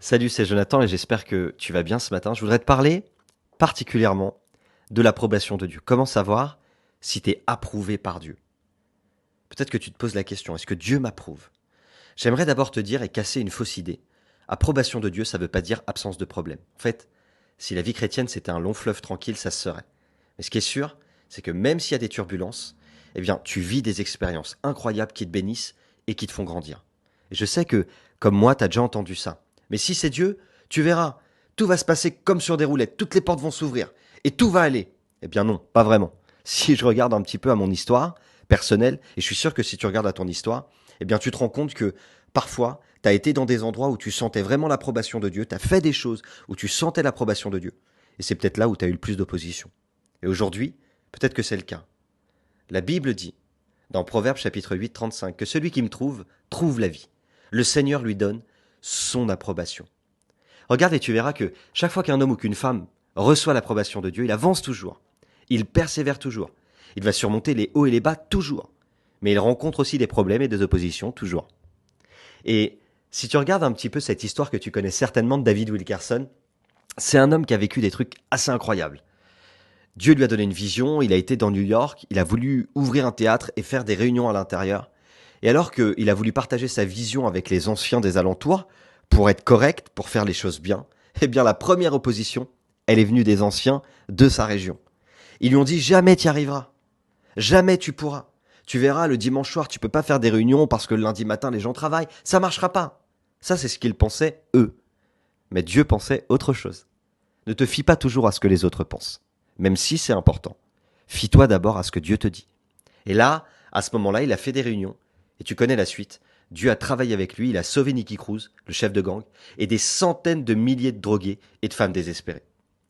Salut, c'est Jonathan et j'espère que tu vas bien ce matin. Je voudrais te parler particulièrement de l'approbation de Dieu. Comment savoir si tu es approuvé par Dieu? Peut-être que tu te poses la question, est-ce que Dieu m'approuve? J'aimerais d'abord te dire et casser une fausse idée. Approbation de Dieu, ça ne veut pas dire absence de problème. En fait, si la vie chrétienne c'était un long fleuve tranquille, ça se serait. Mais ce qui est sûr, c'est que même s'il y a des turbulences, eh bien, tu vis des expériences incroyables qui te bénissent et qui te font grandir. Et je sais que, comme moi, tu as déjà entendu ça. Mais si c'est Dieu, tu verras, tout va se passer comme sur des roulettes, toutes les portes vont s'ouvrir et tout va aller. Eh bien non, pas vraiment. Si je regarde un petit peu à mon histoire personnelle, et je suis sûr que si tu regardes à ton histoire, eh bien tu te rends compte que parfois, tu as été dans des endroits où tu sentais vraiment l'approbation de Dieu, tu as fait des choses où tu sentais l'approbation de Dieu. Et c'est peut-être là où tu as eu le plus d'opposition. Et aujourd'hui, peut-être que c'est le cas. La Bible dit, dans Proverbes chapitre 8, 35, que celui qui me trouve, trouve la vie. Le Seigneur lui donne son approbation. Regarde et tu verras que chaque fois qu'un homme ou qu'une femme reçoit l'approbation de Dieu, il avance toujours. Il persévère toujours. Il va surmonter les hauts et les bas toujours. Mais il rencontre aussi des problèmes et des oppositions toujours. Et si tu regardes un petit peu cette histoire que tu connais certainement de David Wilkerson, c'est un homme qui a vécu des trucs assez incroyables. Dieu lui a donné une vision, il a été dans New York, il a voulu ouvrir un théâtre et faire des réunions à l'intérieur. Et alors qu'il a voulu partager sa vision avec les anciens des alentours, pour être correct, pour faire les choses bien, eh bien la première opposition, elle est venue des anciens de sa région. Ils lui ont dit jamais tu y arriveras, jamais tu pourras. Tu verras, le dimanche soir, tu peux pas faire des réunions parce que le lundi matin, les gens travaillent, ça marchera pas. Ça, c'est ce qu'ils pensaient, eux. Mais Dieu pensait autre chose. Ne te fie pas toujours à ce que les autres pensent, même si c'est important. Fie-toi d'abord à ce que Dieu te dit. Et là, à ce moment-là, il a fait des réunions. Et tu connais la suite. Dieu a travaillé avec lui, il a sauvé Nicky Cruz, le chef de gang, et des centaines de milliers de drogués et de femmes désespérées.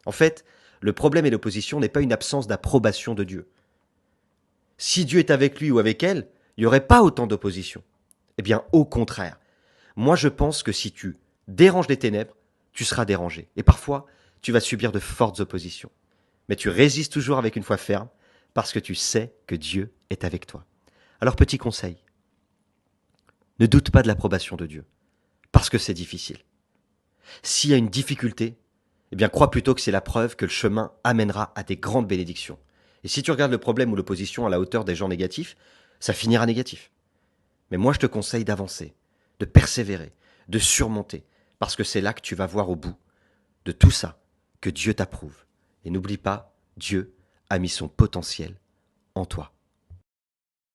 En fait, le problème et l'opposition n'est pas une absence d'approbation de Dieu. Si Dieu est avec lui ou avec elle, il n'y aurait pas autant d'opposition. Eh bien, au contraire. Moi, je pense que si tu déranges les ténèbres, tu seras dérangé. Et parfois, tu vas subir de fortes oppositions. Mais tu résistes toujours avec une foi ferme, parce que tu sais que Dieu est avec toi. Alors, petit conseil, ne doute pas de l'approbation de Dieu, parce que c'est difficile. S'il y a une difficulté, eh bien crois plutôt que c'est la preuve que le chemin amènera à des grandes bénédictions. Et si tu regardes le problème ou l'opposition à la hauteur des gens négatifs, ça finira négatif. Mais moi je te conseille d'avancer, de persévérer, de surmonter, parce que c'est là que tu vas voir au bout de tout ça que Dieu t'approuve. Et n'oublie pas, Dieu a mis son potentiel en toi.